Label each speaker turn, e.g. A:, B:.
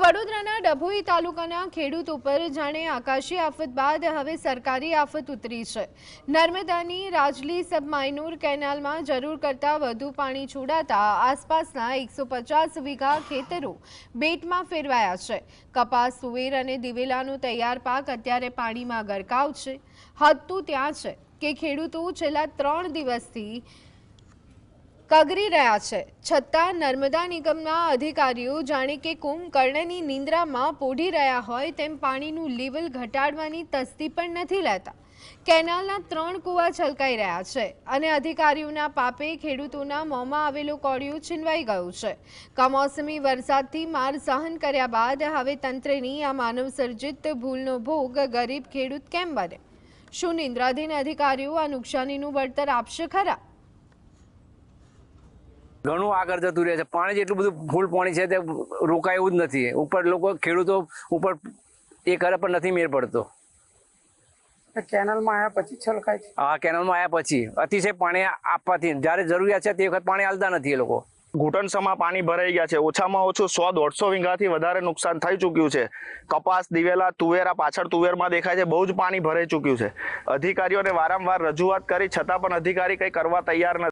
A: વડોદરાના ડભોઈ તાલુકાના ખેડૂત ઉપર જાણે આકાશી આફત બાદ હવે સરકારી આફત ઉતરી છે। નર્મદાની રાજલી સબમાઇનોર કેનાલમાં જરૂર કરતાં વધુ પાણી છોડાતા આસપાસના 150 વીઘા ખેતરો બેટમાં ફેરવાયા છે। કપાસ, તુવેર અને દિવેલાનો તૈયાર પાક અત્યારે પાણીમાં ગરકાવ છે। હદ તો ત્યાં છે કે ખેડૂતો છેલ્લા 3 દિવસથી કગરી રહ્યા છે, છતાં નર્મદા નિગમના અધિકારીઓ જાણે કે કુંભકર્ણની નિંદ્રામાં પોઢી રહ્યા હોય તેમ પાણીનું લેવલ ઘટાડવાની તસ્દી પણ નથી લેતા। કેનાલના 3 કૂવા છલકાઈ રહ્યા છે અને અધિકારીઓના પાપે ખેડૂતોના મોંમાં આવેલો કોળિયો છીનવાઈ ગયો છે। કમોસમી વરસાદથી માર સહન કર્યા બાદ હવે તંત્રની આ માનવસર્જિત ભૂલનો ભોગ ગરીબ ખેડૂત કેમ બને? શું નિંદ્રાધીન અધિકારીઓ આ નુકસાનીનું વળતર આપશે ખરા?
B: ઘણું આગળ જતું રહે છે। પાણી જેટલું બધું ફૂલ પાણી છે તે રોકાય એવું જ નથી। ઉપર લોકો ખેડૂતો ઉપર એ કરે પણ નથી મેળ પડતો।
C: કેનાલમાં આવ્યા પછી છલકાય છે।
B: હા, કેનાલમાં આવ્યા પછી અતિશય પાણી આપવાથી જ્યારે જરૂરિયાત છે તે વખત પાણી આલતા નથી એ લોકો।
D: ઘૂંટણસમાં પાણી ભરાઈ ગયા છે। ઓછામાં ઓછું 100-150 વીઘાથી વધારે નુકસાન થઈ ચૂક્યું છે। કપાસ, દિવેલા, તુવેરા પાછળ તુવેરમાં દેખાય છે બહુ જ પાણી ભરાઈ ચૂક્યું છે। અધિકારીઓને વારંવાર રજૂઆત કરી છતાં પણ અધિકારી કંઈ કરવા તૈયાર નથી।